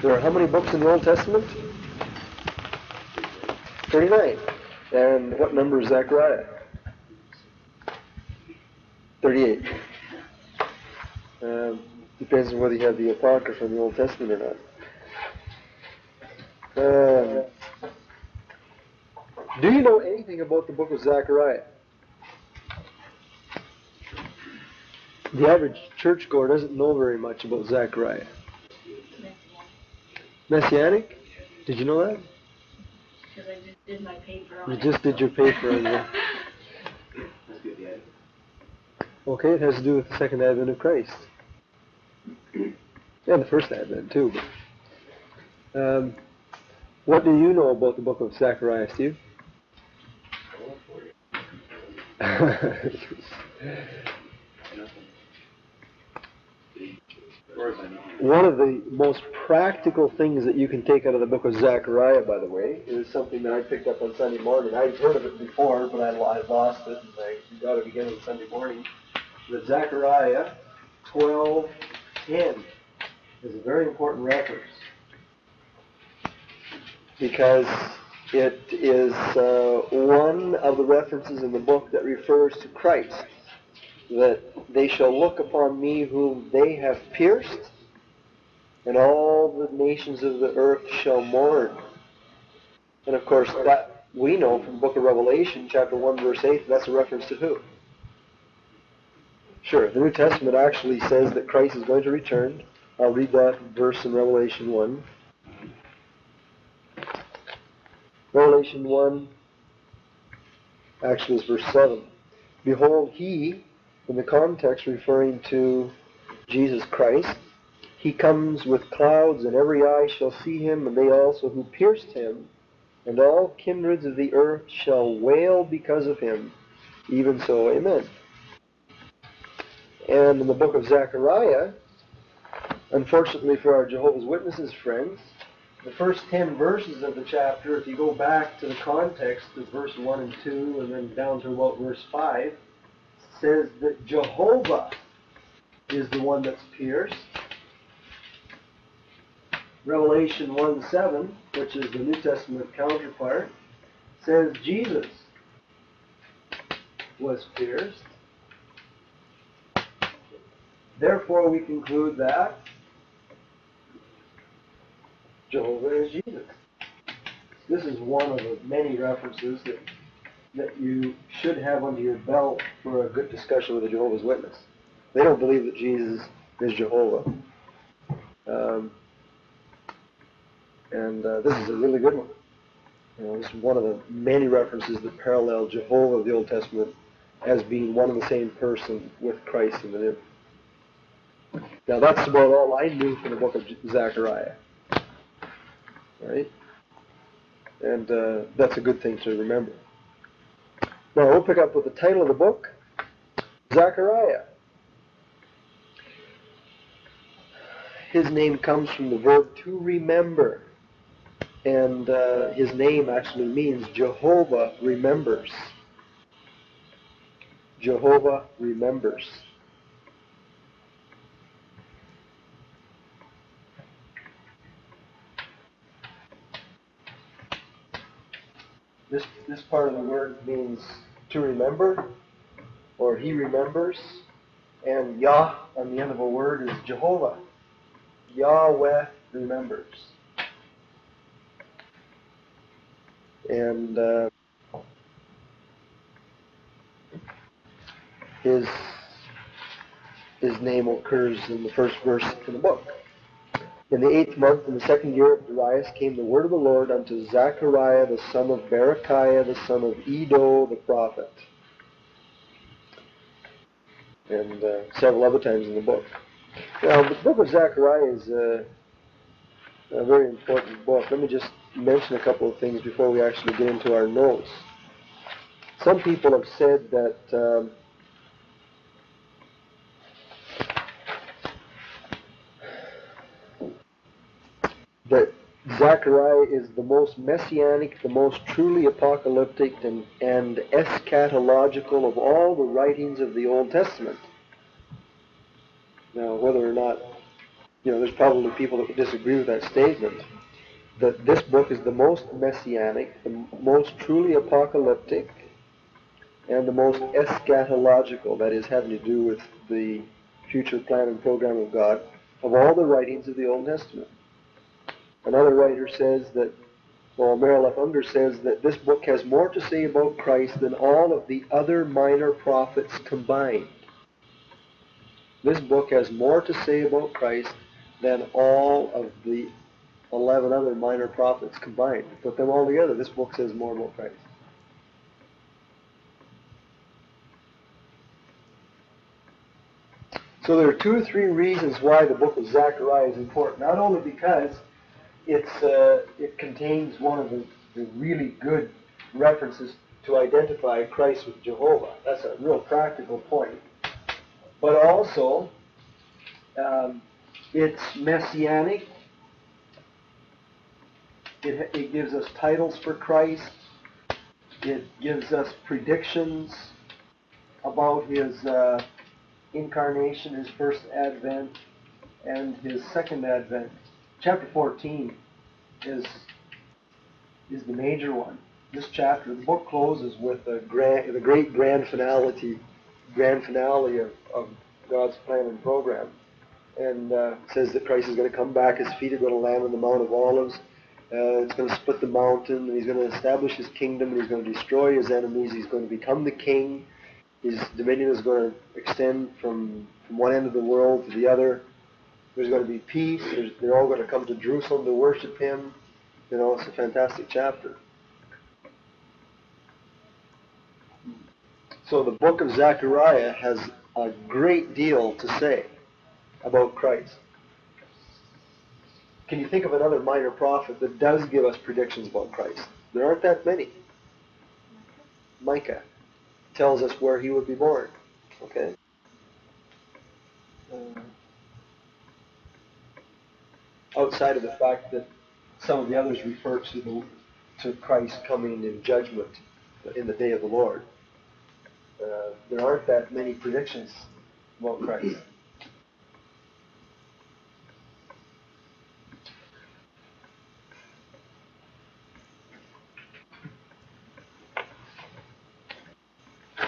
There are how many books in the Old Testament? 39. And what number is Zechariah? 38. Depends on whether you have the Apocrypha in the Old Testament or not. Do you know anything about the book of Zechariah? The average churchgoer doesn't know very much about Zechariah. Messianic? Did you know that? Because I just did my paper on You it. just did your paper on that. Okay, it has to do with the second advent of Christ. And the first advent too. But, what do you know about the book of Zechariah, Steve? One of the most practical things that you can take out of the book of Zechariah, by the way, is something that I picked up on Sunday morning. I'd heard of it before, but I lost it, and I got it again on Sunday morning. That Zechariah 12:10 is a very important reference, because it is one of the references in the book that refers to Christ, that they shall look upon me whom they have pierced, and all the nations of the earth shall mourn. And of course, that we know from the book of Revelation, chapter 1, verse 8, that's a reference to who? Sure, the New Testament actually says that Christ is going to return. I'll read that verse in Revelation 1. Revelation 1, actually is verse 7. Behold, he, in the context referring to Jesus Christ, he comes with clouds, and every eye shall see him, and they also who pierced him, and all kindreds of the earth shall wail because of him. Even so, amen. And in the book of Zechariah, unfortunately for our Jehovah's Witnesses friends, the first 10 verses of the chapter, if you go back to the context of verse 1 and 2, and then down to about verse 5, says that Jehovah is the one that's pierced. Revelation 1:7, which is the New Testament counterpart, says Jesus was pierced. Therefore, we conclude that Jehovah is Jesus. This is one of the many references that you should have under your belt for a good discussion with a Jehovah's Witness. They don't believe that Jesus is Jehovah. This is a really good one. This is one of the many references that parallel Jehovah of the Old Testament as being one and the same person with Christ in the New. Now that's about all I knew from the book of Zechariah. Right? And that's a good thing to remember. Now we'll pick up with the title of the book, Zechariah. His name comes from the verb to remember. And his name actually means Jehovah remembers. Jehovah remembers. This part of the word means to remember, or he remembers, and Yah on the end of a word is Jehovah. Yahweh remembers. And his name occurs in the first verse of the book. In the 8th month, in the 2nd year of Darius, came the word of the Lord unto Zechariah, the son of Berechiah, the son of Iddo, the prophet. And several other times in the book. Now, the book of Zechariah is a very important book. Let me just mention a couple of things before we actually get into our notes. Some people have said that that Zechariah is the most messianic, the most truly apocalyptic and eschatological of all the writings of the Old Testament. Now, whether or not there's probably people that would disagree with that statement, that this book is the most messianic, the most truly apocalyptic, and the most eschatological, that is, having to do with the future plan and program of God, of all the writings of the Old Testament. Another writer says that, Merrill F. Unger says that this book has more to say about Christ than all of the other minor prophets combined. This book has more to say about Christ than all of the 11 other minor prophets combined. Put them all together, this book says more about Christ. So there are 2 or 3 reasons why the book of Zechariah is important. Not only because it contains one of the really good references to identify Christ with Jehovah. That's a real practical point. But also, it's messianic. It gives us titles for Christ. It gives us predictions about his incarnation, his first advent, and his second advent. Chapter 14 is the major one. This chapter, the book closes with the great grand finale of God's plan and program, and says that Christ is going to come back. His feet are going to land on the Mount of Olives. It's going to split the mountain, and he's going to establish his kingdom, and he's going to destroy his enemies. He's going to become the king. His dominion is going to extend from one end of the world to the other. There's going to be peace. They're all going to come to Jerusalem to worship him. It's a fantastic chapter. So the book of Zechariah has a great deal to say about Christ. Can you think of another minor prophet that does give us predictions about Christ? There aren't that many. Micah tells us where he would be born. Okay? Outside of the fact that some of the others refer to Christ coming in judgment in the day of the Lord, there aren't that many predictions about Christ.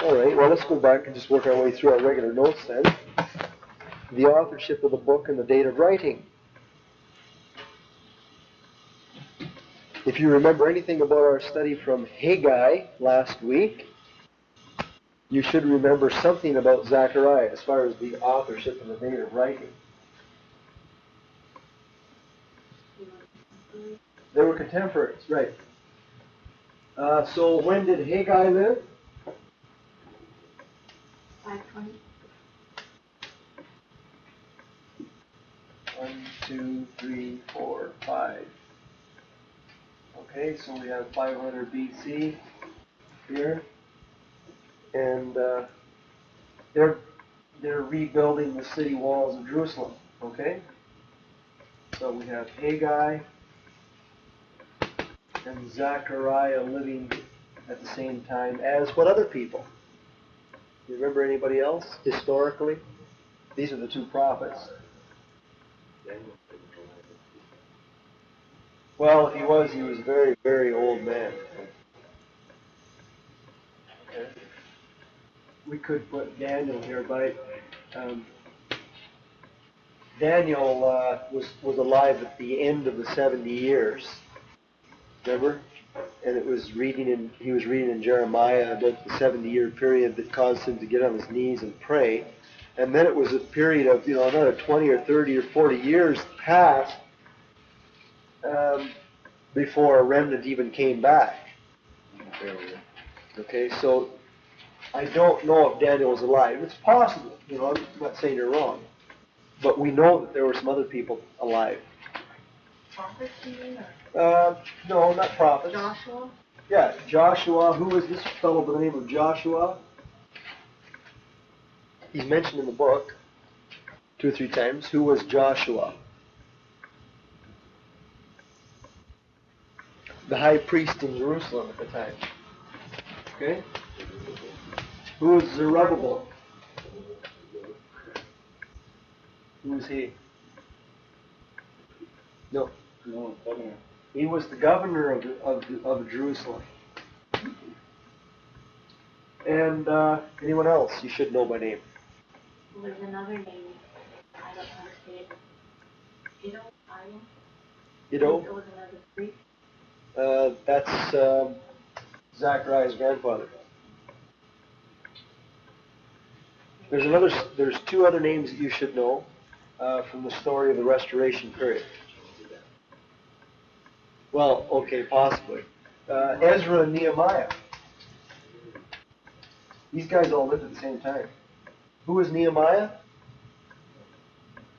All right, well, let's go back and just work our way through our regular notes then. The authorship of the book and the date of writing. If you remember anything about our study from Haggai last week, you should remember something about Zechariah as far as the authorship and the date of writing. They were contemporaries, right. So when did Haggai live? 520. 1, 2, 3, 4, 5. Okay, so we have 500 BC here, and they're rebuilding the city walls of Jerusalem. Okay, so we have Haggai and Zechariah living at the same time as what other people? Do you remember anybody else historically? These are the 2 prophets. Well, if he was a very, very old man. Okay. We could put Daniel here, but Daniel was alive at the end of the 70 years. Remember? And he was reading in Jeremiah about the 70-year period that caused him to get on his knees and pray. And then it was a period of another 20 or 30 or 40 years passed before a remnant even came back. Okay, so I don't know if Daniel was alive. It's possible, I'm not saying you're wrong. But we know that there were some other people alive. Prophets, you mean? No, not prophets. Joshua? Yeah, Joshua. Who was this fellow by the name of Joshua? He's mentioned in the book 2 or 3 times. Who was Joshua? The high priest in Jerusalem at the time. Okay? Who was Zerubbabel? Who was he? No. No, governor. He was the governor of Jerusalem. And anyone else you should know by name? There's another name. I don't know how to say it. Iddo? Iddo? It was another priest. That's Zachariah's grandfather. There's two other names that you should know from the story of the Restoration period. Well, okay, possibly. Ezra and Nehemiah. These guys all lived at the same time. Who was Nehemiah?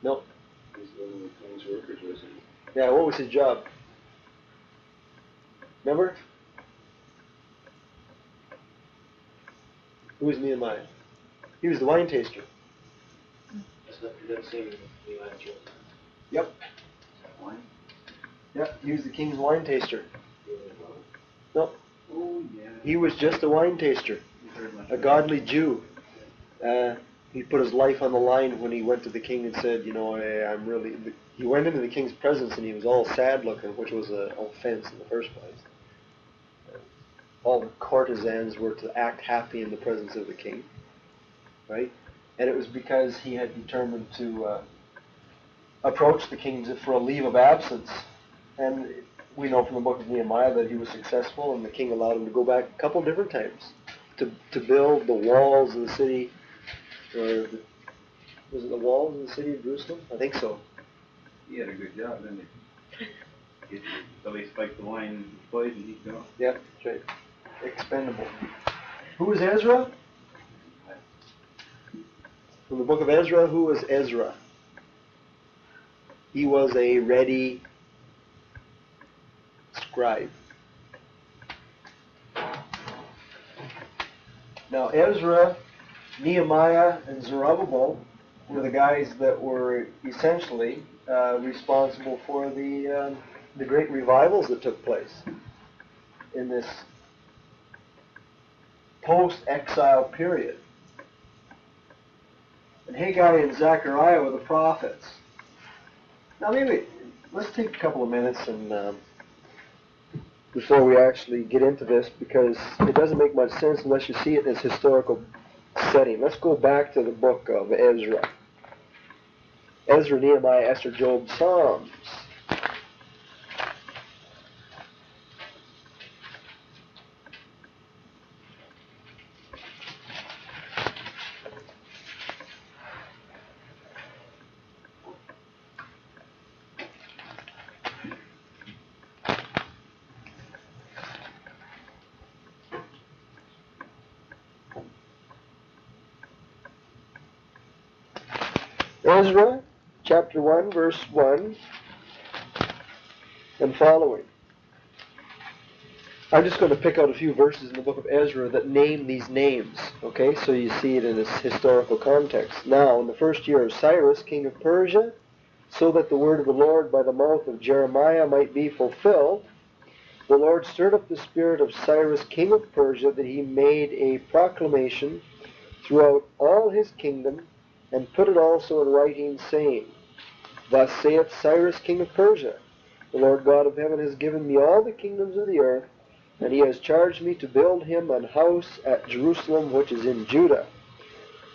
No. He's one of the king's workers, wasn't he? Yeah, what was his job? Remember? Who was Nehemiah? He was the wine taster. That's same Nehemiah. Yep. Wine? Yep, he was the king's wine taster. No, Oh, yeah. he was just a wine taster, a godly Jew. He put his life on the line when he went to the king and said, you know, I'm really... He went into the king's presence and he was all sad looking, which was an offense in the first place. All the courtesans were to act happy in the presence of the king, right? And it was because he had determined to approach the king for a leave of absence. And we know from the book of Nehemiah that he was successful, and the king allowed him to go back a couple different times to build the walls of the city. Was it the walls of the city of Jerusalem? I think so. He had a good job, didn't he? So he spiked the wine poison, he's gone. Yep, that's right. Expendable. Who was Ezra? From the book of Ezra, who was Ezra? He was a ready scribe. Now Ezra, Nehemiah, and Zerubbabel were the guys that were essentially responsible for the great revivals that took place in this post-exile period. And Haggai and Zechariah were the prophets. Now maybe let's take a couple of minutes and before we actually get into this, because it doesn't make much sense unless you see it in its historical setting. Let's go back to the book of Ezra. Ezra, Nehemiah, Esther, Job, Psalms. Ezra, chapter 1, verse 1 and following. I'm just going to pick out a few verses in the book of Ezra that name these names, okay, so you see it in its historical context. Now, in the first year of Cyrus, king of Persia, so that the word of the Lord by the mouth of Jeremiah might be fulfilled, the Lord stirred up the spirit of Cyrus, king of Persia, that he made a proclamation throughout all his kingdom, and put it also in writing, saying, Thus saith Cyrus, king of Persia, The Lord God of heaven has given me all the kingdoms of the earth, and he has charged me to build him an house at Jerusalem, which is in Judah.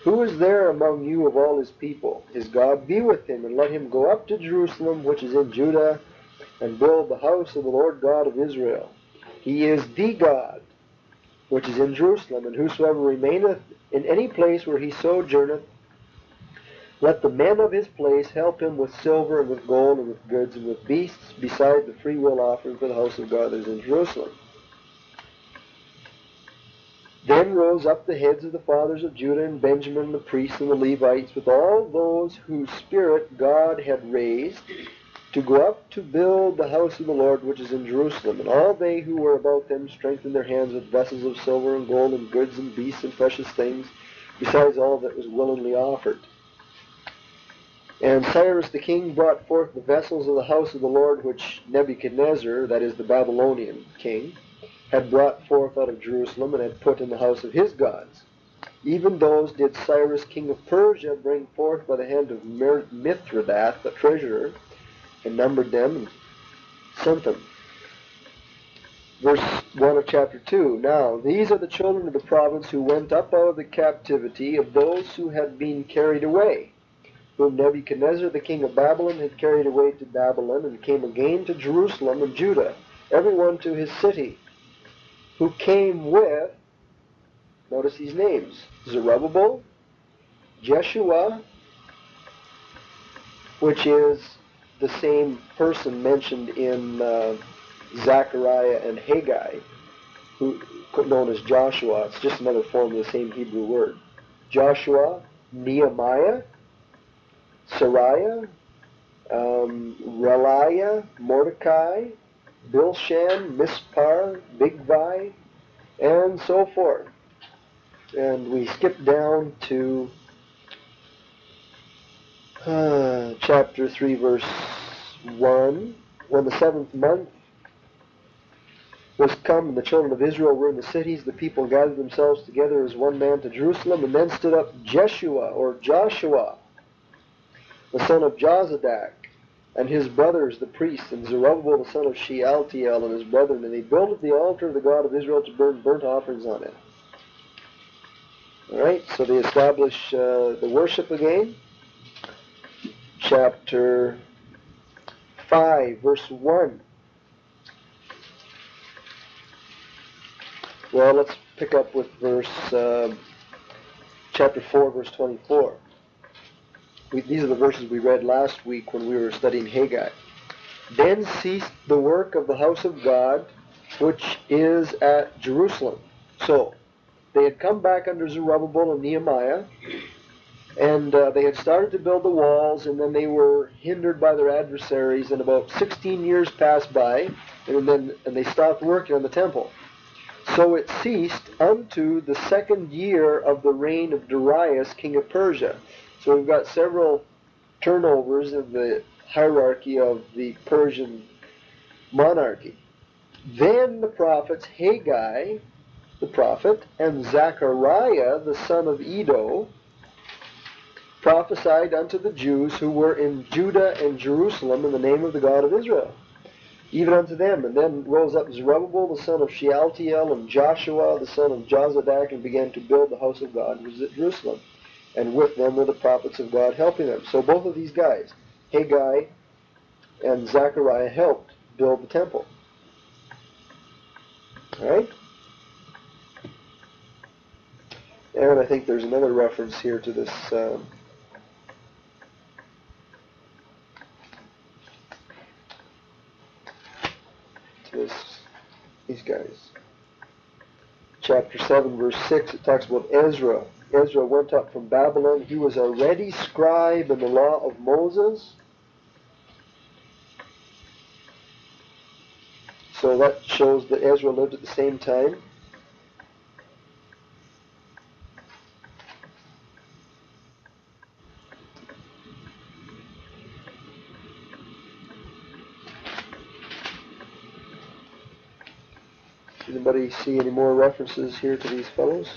Who is there among you of all his people? His God be with him, and let him go up to Jerusalem, which is in Judah, and build the house of the Lord God of Israel. He is the God, which is in Jerusalem, and whosoever remaineth in any place where he sojourneth, let the men of his place help him with silver and with gold and with goods and with beasts, beside the freewill offering for the house of God that is in Jerusalem. Then rose up the heads of the fathers of Judah and Benjamin, the priests and the Levites, with all those whose spirit God had raised, to go up to build the house of the Lord which is in Jerusalem. And all they who were about them strengthened their hands with vessels of silver and gold and goods and beasts and precious things, besides all that was willingly offered. And Cyrus the king brought forth the vessels of the house of the Lord which Nebuchadnezzar, that is the Babylonian king, had brought forth out of Jerusalem, and had put in the house of his gods. Even those did Cyrus king of Persia bring forth by the hand of Mithredath, the treasurer, and numbered them and sent them. Verse 1 of chapter 2. Now, these are the children of the province who went up out of the captivity of those who had been carried away, whom Nebuchadnezzar the king of Babylon had carried away to Babylon, and came again to Jerusalem and Judah, every one to his city, who came with, notice these names, Zerubbabel, Jeshua, which is the same person mentioned in Zachariah and Haggai, who known as Joshua. It's just another form of the same Hebrew word. Joshua, Nehemiah, Sariah, Reliah, Mordecai, Bilshan, Mispar, Bigvai, and so forth. And we skip down to chapter 3, verse 1. When the 7th month was come, and the children of Israel were in the cities, the people gathered themselves together as one man to Jerusalem, and then stood up Jeshua, or Joshua, the son of Jozadak, and his brothers the priests, and Zerubbabel the son of Shealtiel and his brethren, and they built the altar of the God of Israel to burn burnt offerings on it. Alright, so they establish the worship again. Chapter 5, verse 1. Well, let's pick up with chapter 4, verse 24. These are the verses we read last week when we were studying Haggai. Then ceased the work of the house of God, which is at Jerusalem. So, they had come back under Zerubbabel and Nehemiah, and they had started to build the walls, and then they were hindered by their adversaries, and about 16 years passed by, and they stopped working on the temple. So it ceased unto the 2nd year of the reign of Darius, king of Persia. So we've got several turnovers in the hierarchy of the Persian monarchy. Then the prophets Haggai, the prophet, and Zachariah, the son of Iddo, prophesied unto the Jews who were in Judah and Jerusalem in the name of the God of Israel, even unto them. And then rose up Zerubbabel the son of Shealtiel and Joshua the son of Jozadak, and began to build the house of God which is at Jerusalem. And with them were the prophets of God helping them. So both of these guys, Haggai and Zechariah, helped build the temple. Alright? And I think there's another reference here to this these guys. Chapter 7, verse 6, it talks about Ezra. Ezra went up from Babylon. He was a ready scribe in the law of Moses. So that shows that Ezra lived at the same time. Anybody see any more references here to these fellows?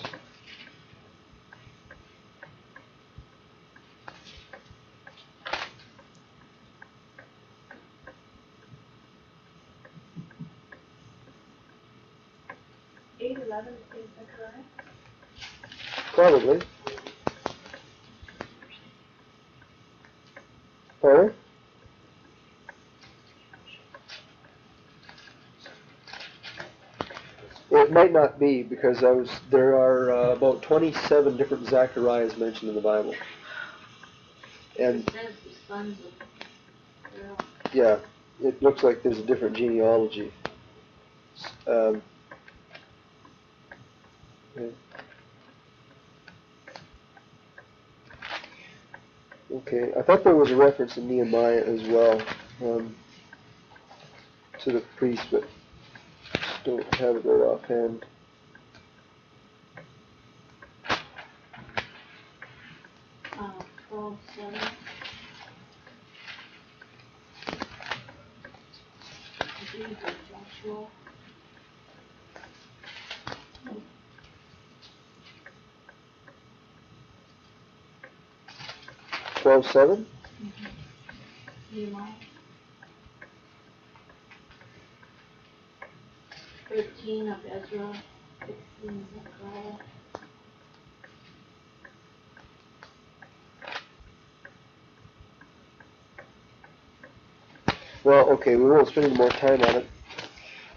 Eight 11 is Zechariah. Probably. Or it might not be, because there are about 27 different Zacharias mentioned in the Bible. And It says the sons of Pharaoh. yeah, it looks like there's a different genealogy. Okay. Okay, I thought there was a reference in Nehemiah as well to the priest, but just don't have it right offhand. 12:7. I believe it's Joshua. 12:7. Nehemiah. 13 of Ezra, 16 Zechariah. Well, okay, we won't spend any more time on it.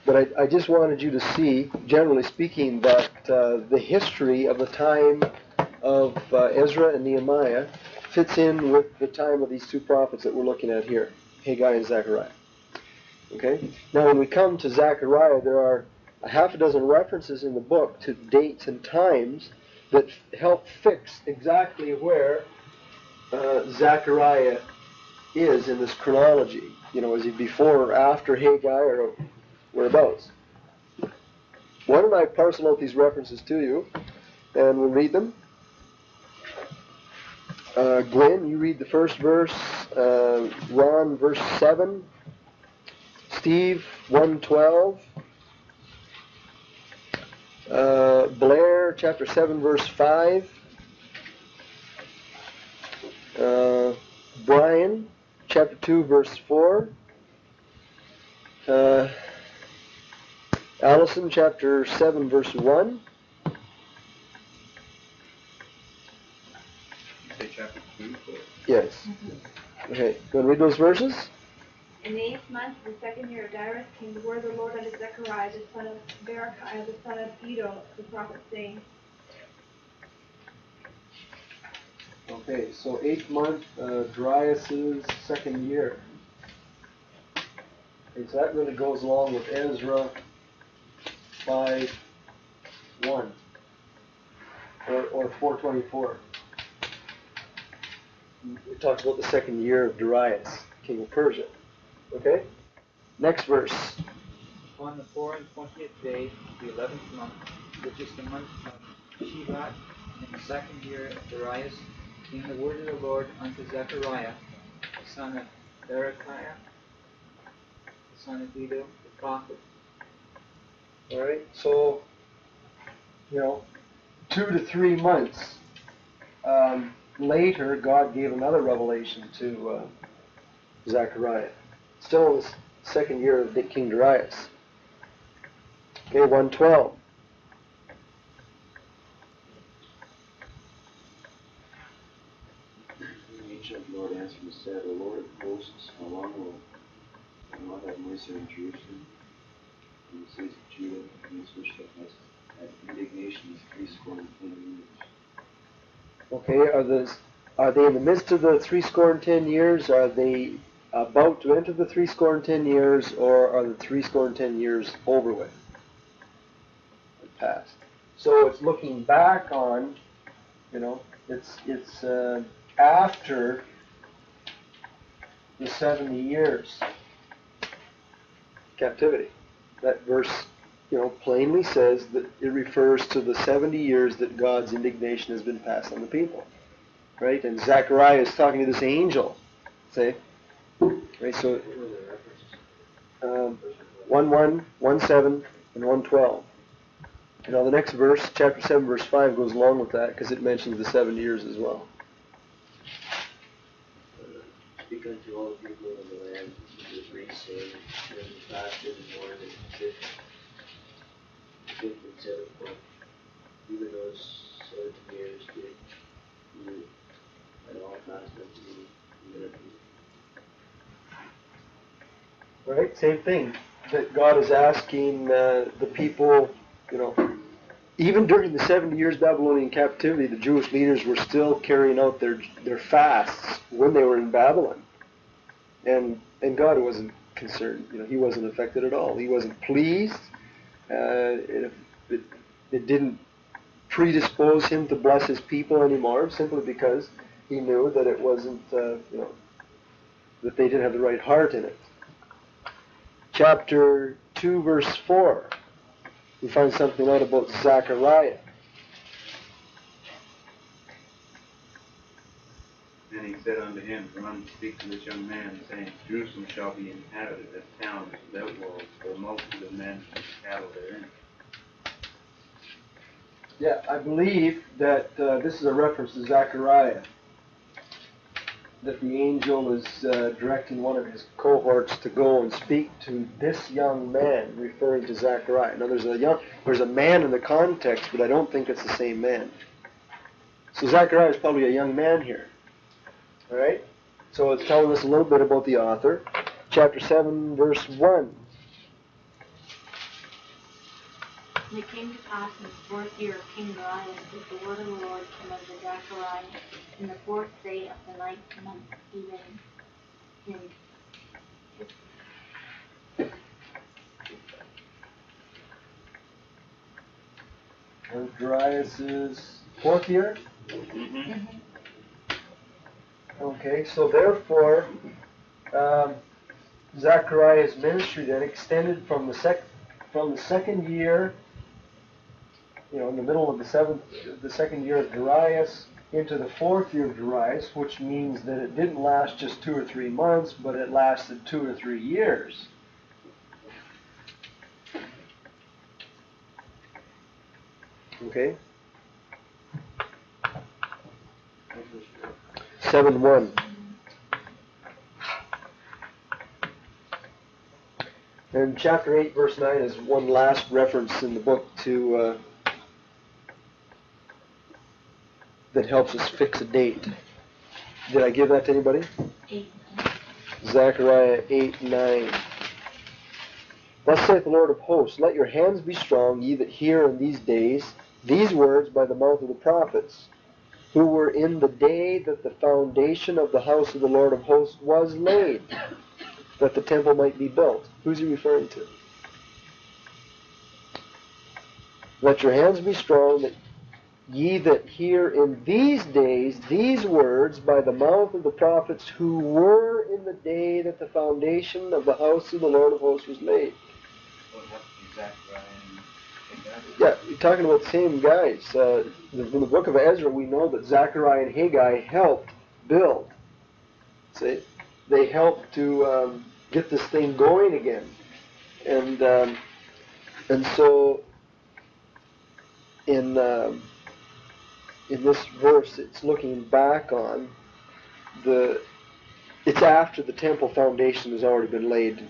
But I just wanted you to see, generally speaking, that the history of the time of Ezra and Nehemiah fits in with the time of these two prophets that we're looking at here, Haggai and Zechariah. Okay? Now, when we come to Zechariah, there are a half a dozen references in the book to dates and times that help fix exactly where Zechariah is in this chronology. You know, is he before or after Haggai or whereabouts? Why don't I parcel out these references to you, and we'll read them. Glenn, you read the first verse. Ron, verse 7. Steve, 1:12. Blair, chapter 7, verse 5. Brian, chapter 2, verse 4. Allison, chapter 7, verse 1. Say chapter 2. Yes. Okay, go and read those verses. In the 8th month, the 2nd year of Darius, came the word of the Lord unto Zechariah, the son of Berechiah, the son of Iddo, the prophet, saying. Okay, so 8th month, Darius's 2nd year. Okay, so that really goes along with Ezra 5:1 or 4:24. It talks about the 2nd year of Darius, king of Persia. Okay? Next verse. On the 24th day of the 11th month, which is the month of Shevat, in the 2nd year of Darius, came the word of the Lord unto Zechariah, the son of Berechiah, the son of Iddo, the prophet. All right, so, 2 to 3 months later, God gave another revelation to Zechariah. Still in the 2nd year of King Darius. Okay, 1:12. The angel of the Lord answered and said, O Lord of hosts, how long will I not have mercy on Jerusalem and the cities of Judah, against which thou hast had indignation these 70 years? Okay, are they in the midst of the 70 years? Are they about to enter the 70 years, or are the 70 years over with? Past. So it's looking back on, it's after the 70 years captivity. That verse, plainly says that it refers to the 70 years that God's indignation has been passed on the people. Right? And Zechariah is talking to this angel. See? Right, so 1:1, 1:7, and 1:12. Now the next verse, chapter 7, verse 5, goes along with that because it mentions the 70 years as well. Speak unto all the people of the land, which may say, when you fasted and mourned and fifth and 7th month, even those 70 years did you at all fast unto me, even unto me. Right? Same thing. That God is asking the people, even during the 70 years Babylonian captivity, the Jewish leaders were still carrying out their fasts when they were in Babylon. And God wasn't concerned. He wasn't affected at all. He wasn't pleased. It didn't predispose him to bless his people anymore, simply because he knew that it wasn't, that they didn't have the right heart in it. Chapter 2, verse 4, we find something out about Zechariah. And he said unto him, Run and speak to this young man, saying, Jerusalem shall be inhabited as towns without walls, for a multitude of men and cattle therein. Yeah, I believe that this is a reference to Zechariah. that the angel is directing one of his cohorts to go and speak to this young man, referring to Zechariah. Now there's a man in the context, but I don't think it's the same man. So Zechariah is probably a young man here. All right? So it's telling us a little bit about the author. Chapter 7, verse 1. And it came to pass in the 4th year of King Goulais that the word of the Lord came unto Zechariah in the 4th day of the 9th month, even in Darius' 4th year? Okay, so therefore, Zechariah's ministry then extended from the second year, in the middle of the second year of Darius, into the 4th year of Darius, which means that it didn't last just 2 or 3 months, but it lasted 2 or 3 years. Okay? 7:1. And chapter 8, verse 9 is one last reference in the book to that helps us fix a date. Did I give that to anybody? 8. Zechariah 8:9. Thus saith the Lord of hosts, let your hands be strong, ye that hear in these days these words by the mouth of the prophets, who were in the day that the foundation of the house of the Lord of hosts was laid, that the temple might be built. Who's he referring to? Let your hands be strong, that ye that hear in these days these words by the mouth of the prophets, who were in the day that the foundation of the house of the Lord of hosts was laid. Yeah, you're talking about the same guys. In the book of Ezra, we know that Zechariah and Haggai helped build. See? They helped to get this thing going again. And so in this verse, it's looking back on it's after the temple foundation has already been laid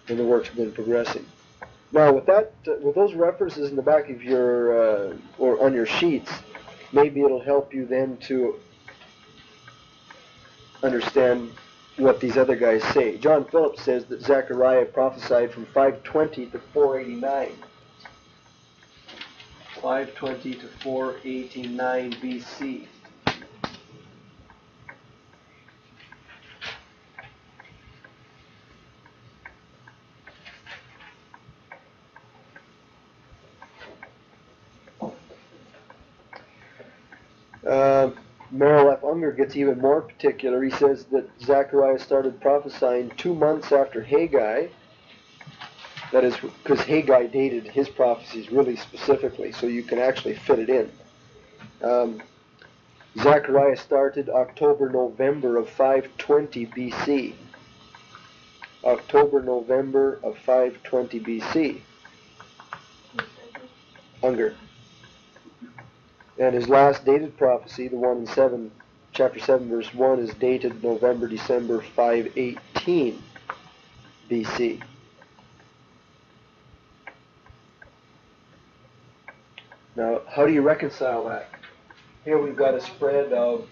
and the work's been progressing. Now, with those references in the back of your or on your sheets, maybe it'll help you then to understand what these other guys say. John Phillips says that Zechariah prophesied from 520 to 489. 520 to 489 BC. Merrill F. Unger gets even more particular. He says that Zechariah started prophesying 2 months after Haggai. That is because Haggai dated his prophecies really specifically, so you can actually fit it in. Zechariah started October-November of 520 BC. October-November of 520 BC. Unger. And his last dated prophecy, the one in chapter 7, verse 1, is dated November-December 518 BC. Now, how do you reconcile that? Here we've got a spread of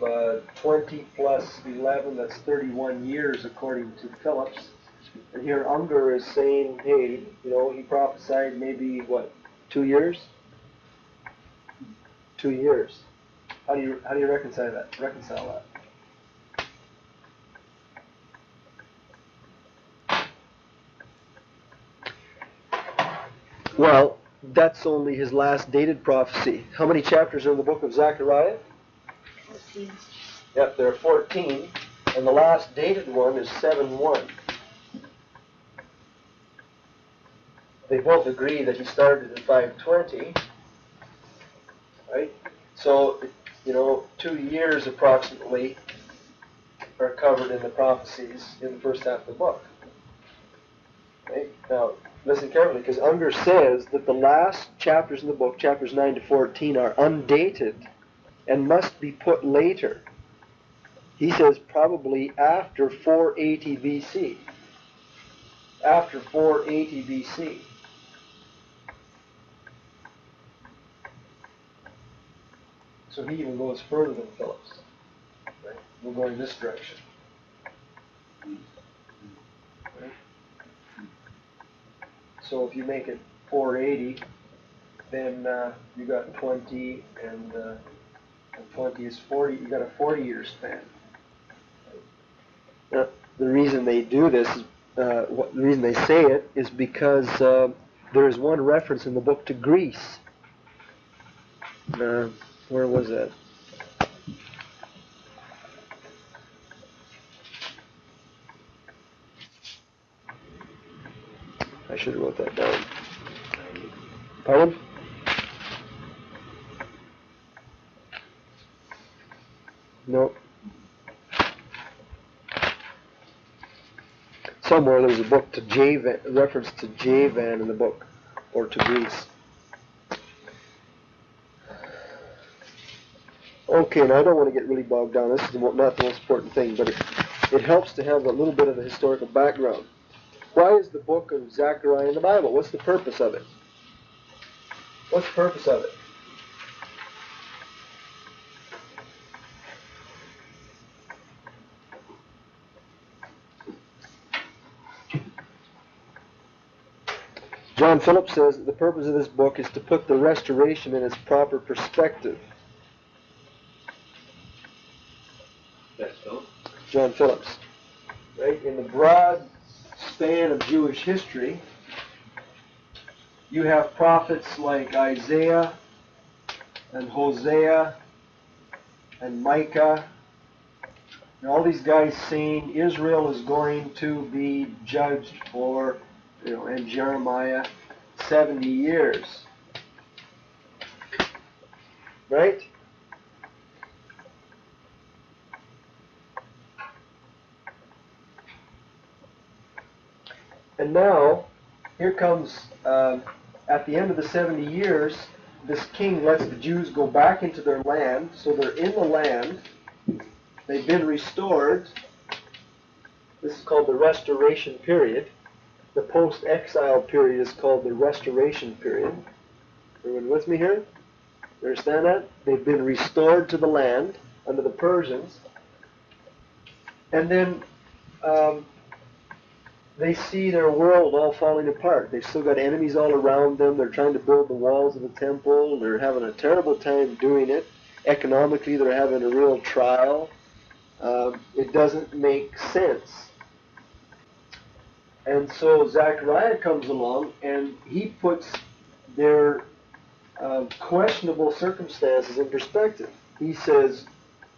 20 plus 11, that's 31 years according to Phillips. And here Unger is saying, hey, he prophesied maybe, 2 years? 2 years. How do you reconcile that? Well, that's only his last dated prophecy. How many chapters are in the book of Zechariah? 14. Yep, there are 14, and the last dated one is 7:1. They both agree that he started in 520. Right? So, 2 years approximately are covered in the prophecies in the first half of the book. Right? Now, listen carefully, because Unger says that the last chapters in the book, chapters 9 to 14, are undated and must be put later. He says probably after 480 BC. After 480 BC. So he even goes further than Phillips. Right? We're going this direction. Right? So if you make it 480, then you got 20, and 20 is 40. You got a 40-year span. Now, the reason they do this, the reason they say it, is because there is one reference in the book to Greece. Where was that? I should have wrote that down. Pardon? No. Somewhere there's a book to Javan, a reference to Javan in the book, or to Greece. Okay, now I don't want to get really bogged down. This is not the most important thing, but it helps to have a little bit of the historical background. Why is the book of Zechariah in the Bible? What's the purpose of it? What's the purpose of it? John Phillips says that the purpose of this book is to put the restoration in its proper perspective. That's Phillips. John Phillips. Right? In the broad span of Jewish history, you have prophets like Isaiah and Hosea and Micah, and all these guys saying Israel is going to be judged for, and Jeremiah, 70 years. Right? And now, here comes, at the end of the 70 years, this king lets the Jews go back into their land, so they're in the land, they've been restored. This is called the restoration period. The post-exile period is called the restoration period. Everyone with me here? You understand that? They've been restored to the land under the Persians. And then they see their world all falling apart. They've still got enemies all around them. They're trying to build the walls of the temple. They're having a terrible time doing it. Economically, they're having a real trial. It doesn't make sense. And so Zechariah comes along and he puts their questionable circumstances in perspective. He says,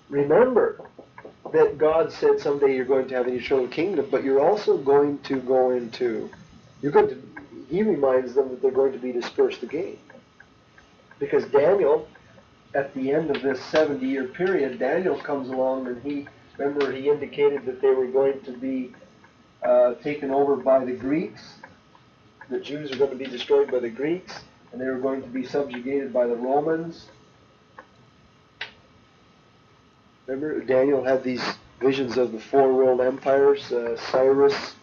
remember that God said someday you're going to have an eternal kingdom, but you're also going to go into, he reminds them that they're going to be dispersed again. Because Daniel, at the end of this 70-year period, Daniel comes along and he indicated that they were going to be taken over by the Greeks. The Jews are going to be destroyed by the Greeks, and they were going to be subjugated by the Romans. Remember, Daniel had these visions of the four world empires, Cyrus,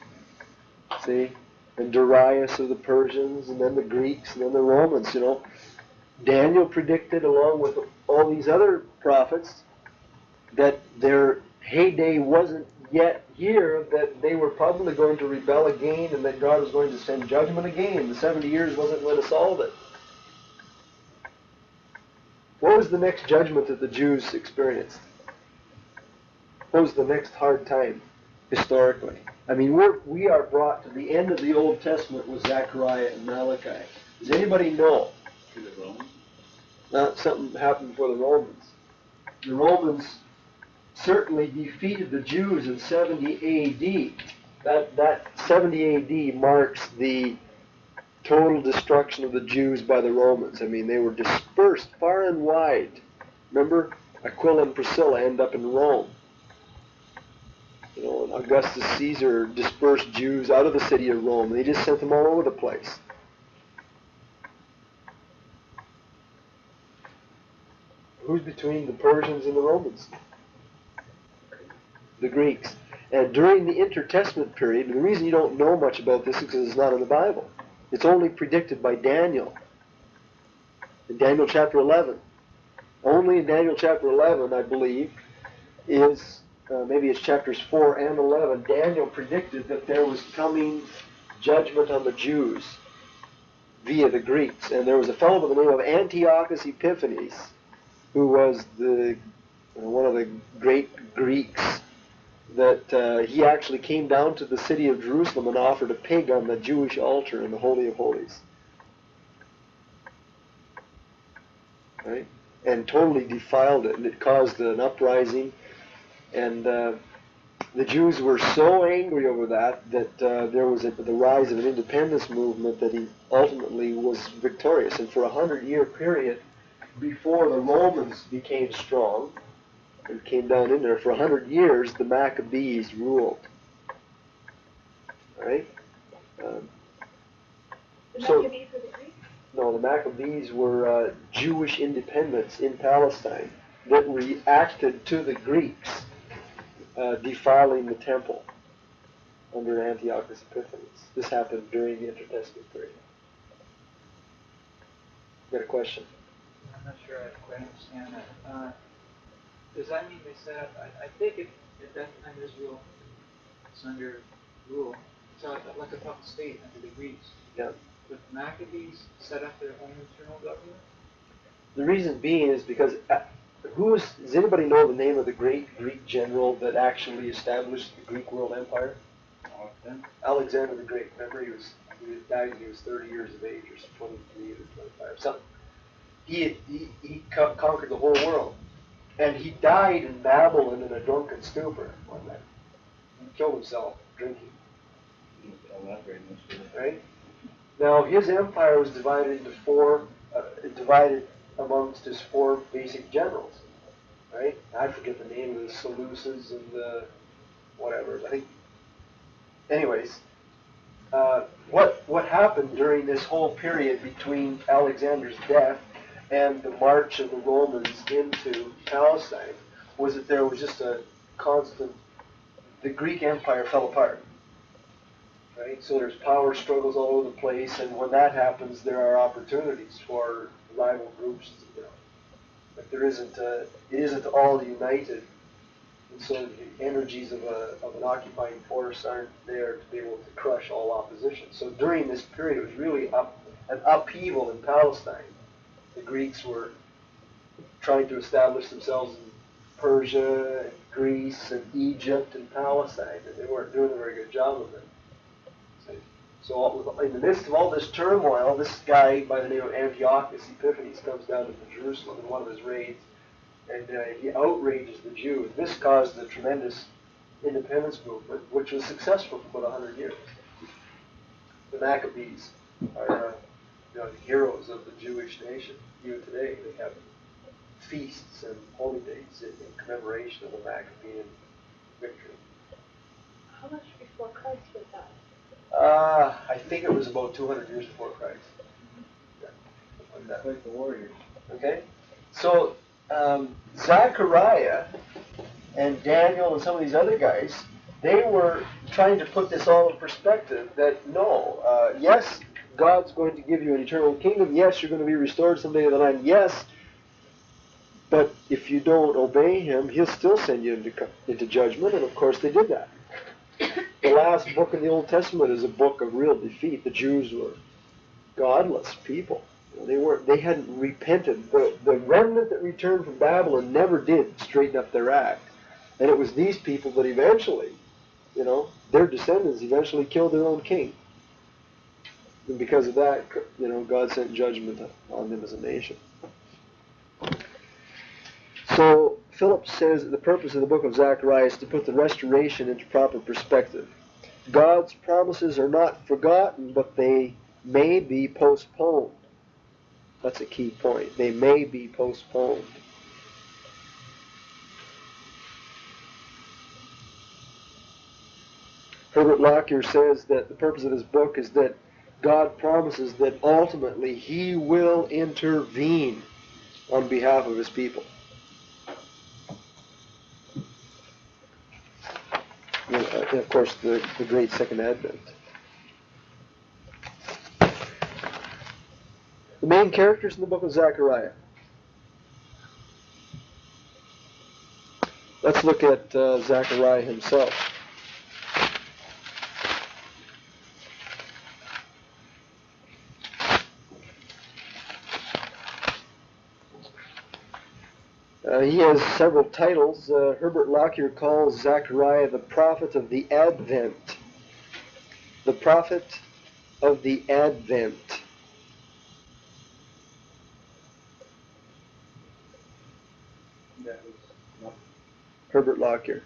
and Darius of the Persians, and then the Greeks, and then the Romans, Daniel predicted, along with all these other prophets, that their heyday wasn't yet here, that they were probably going to rebel again, and that God was going to send judgment again. The 70 years wasn't going to solve it. What was the next judgment that the Jews experienced? What was the next hard time, historically? I mean, we are brought to the end of the Old Testament with Zechariah and Malachi. Does anybody know? To the Romans? Not something happened for the Romans. The Romans certainly defeated the Jews in 70 AD. That 70 AD marks the total destruction of the Jews by the Romans. I mean, they were dispersed far and wide. Remember, Aquila and Priscilla end up in Rome. And Augustus Caesar dispersed Jews out of the city of Rome. They just sent them all over the place. Who's between the Persians and the Romans? the Greeks. And during the intertestament period, and the reason you don't know much about this is because it's not in the Bible. It's only predicted by Daniel. In Daniel chapter 11. Only in Daniel chapter 11, I believe, is, maybe it's chapters 4 and 11, Daniel predicted that there was coming judgment on the Jews via the Greeks. And there was a fellow by the name of Antiochus Epiphanes, who was one of the great Greeks, that he actually came down to the city of Jerusalem and offered a pig on the Jewish altar in the Holy of Holies. Right? And totally defiled it, and it caused an uprising. And the Jews were so angry over that there was the rise of an independence movement that he ultimately was victorious. And for a 100-year period, before the Romans became strong and came down in there, for 100 years, the Maccabees ruled. Right? The Maccabees were the Greeks? No, the Maccabees were Jewish independents in Palestine that reacted to the Greeks defiling the temple under Antiochus Epiphanes. This happened during the intertestament period. Got a question? I'm not sure I quite understand that. Does that mean they set up, I think at that time Israel was under rule, so like a puppet state under the Greeks. Yeah. But the Maccabees set up their own internal government? The reason being is because does anybody know the name of the great Greek general that actually established the Greek world empire? Alexander the Great. Remember, he died when he was 30 years of age, or 23 or 25, something. He conquered the whole world. And he died in Babylon in a drunken stupor one night. He killed himself drinking. Right? Now, his empire was divided into divided amongst his 4 basic generals. Right? I forget the name of the Seleucids and the whatever. I think. Anyways, what happened during this whole period between Alexander's death and the march of the Romans into Palestine was that there was just a constant. The Greek Empire fell apart. Right? So there's power struggles all over the place, and when that happens, there are opportunities for rival groups. But it isn't all united, and so the energies of an occupying force aren't there to be able to crush all opposition. So during this period, it was really an upheaval in Palestine. The Greeks were trying to establish themselves in Persia, and Greece, and Egypt, and Palestine, and they weren't doing a very good job of it. So in the midst of all this turmoil, this guy by the name of Antiochus Epiphanes comes down to Jerusalem in one of his raids, and he outrages the Jews. This caused a tremendous independence movement, which was successful for about 100 years. The Maccabees are the heroes of the Jewish nation. Even today, they have feasts and holy days in commemoration of the Maccabean victory. How much before Christ was that? I think it was about 200 years before Christ. Yeah, Like the warriors. okay? So, Zachariah and Daniel and some of these other guys, they were trying to put this all in perspective that no, yes, God's going to give you an eternal kingdom. Yes, you're going to be restored someday to the land. Yes, but if you don't obey him, he'll still send you into judgment, and of course they did that. The last book in the Old Testament is a book of real defeat. The Jews were godless people. They hadn't repented. The remnant that returned from Babylon never did straighten up their act. And it was these people that eventually, their descendants eventually killed their own king. And because of that, God sent judgment on them as a nation. So Phillips says that the purpose of the book of Zechariah is to put the restoration into proper perspective. God's promises are not forgotten, but they may be postponed. That's a key point. They may be postponed. Herbert Lockyer says that the purpose of this book is that God promises that ultimately he will intervene on behalf of his people. and of course, the great second advent. The main characters in the book of Zechariah. Let's look at Zechariah himself. He has several titles. Herbert Lockyer calls Zechariah the prophet of the Advent. The prophet of the Advent. Herbert Lockyer.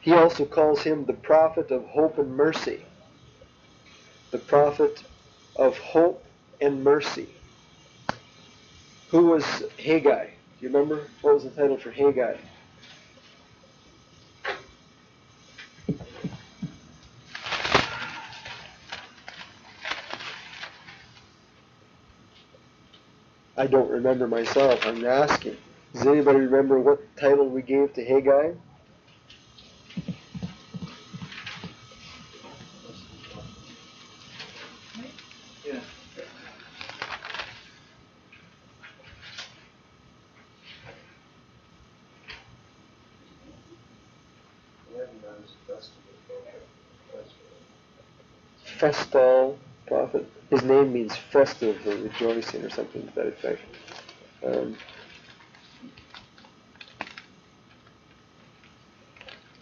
He also calls him the prophet of hope and mercy. The prophet of hope and mercy. Who was Haggai? Do you remember? What was the title for Haggai? I don't remember myself. I'm asking. Does anybody remember what title we gave to Haggai? Yeah. Festal prophet. His name means festive or rejoicing or something to that effect.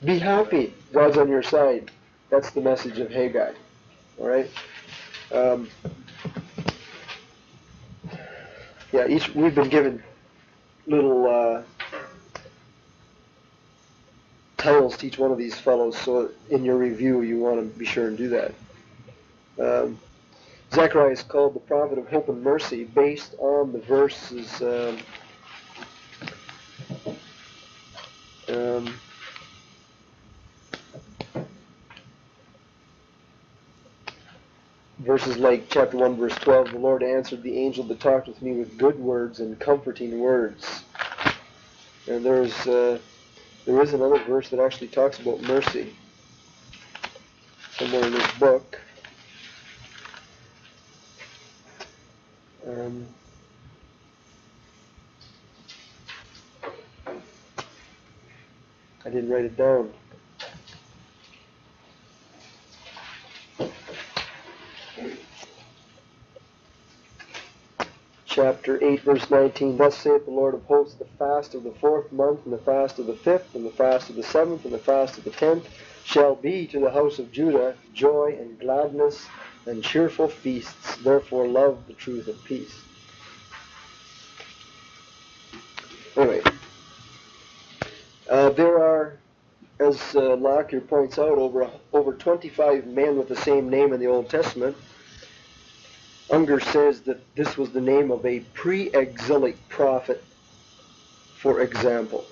Be happy. God's on your side. That's the message of Haggai. All right. We've been given little titles to each one of these fellows, so in your review you want to be sure and do that. Zechariah is called the prophet of hope and mercy based on the verses verses like chapter 1 verse 12, the Lord answered the angel that talked with me with good words and comforting words. And there is another verse that actually talks about mercy somewhere in this book. I didn't write it down. Chapter 8, verse 19, Thus saith the Lord of hosts, the fast of the 4th month, and the fast of the 5th, and the fast of the 7th, and the fast of the 10th, shall be to the house of Judah joy and gladness and cheerful feasts. Therefore love the truth of peace. Anyway, there are, as Lockyer points out, over 25 men with the same name in the Old Testament. Unger says that this was the name of a pre-exilic prophet, for example.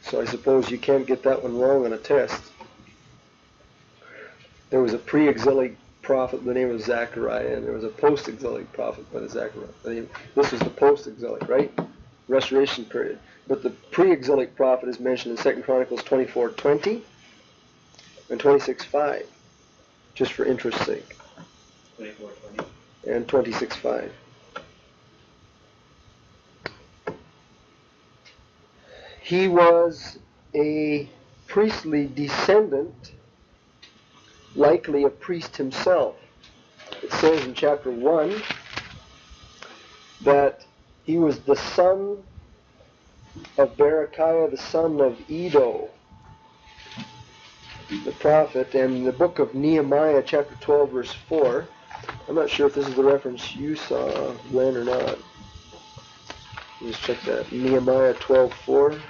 So I suppose you can't get that one wrong on a test. There was a pre-exilic prophet by the name of Zechariah, and there was a post-exilic prophet by the Zechariah. This was the post-exilic, right? Restoration period. But the pre-exilic prophet is mentioned in 2 Chronicles 24:20 and 26:5. Just for interest's sake. 24:20. And 26:5. He was a priestly descendant, likely a priest himself. It says in chapter 1 that he was the son of Berechiah, the son of Iddo, the prophet. And in the book of Nehemiah, chapter 12, verse 4, I'm not sure if this is the reference you saw, Glenn, or not. Let's check that. Nehemiah 12:4.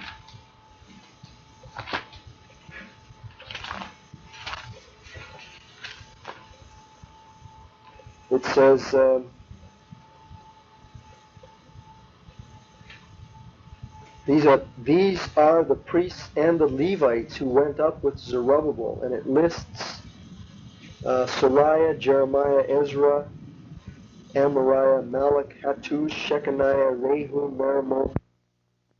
It says, These are the priests and the Levites who went up with Zerubbabel, and it lists Sariah, Jeremiah, Ezra, Amariah, Malach, Hattush, Shechaniah, Rehum, Meremoth,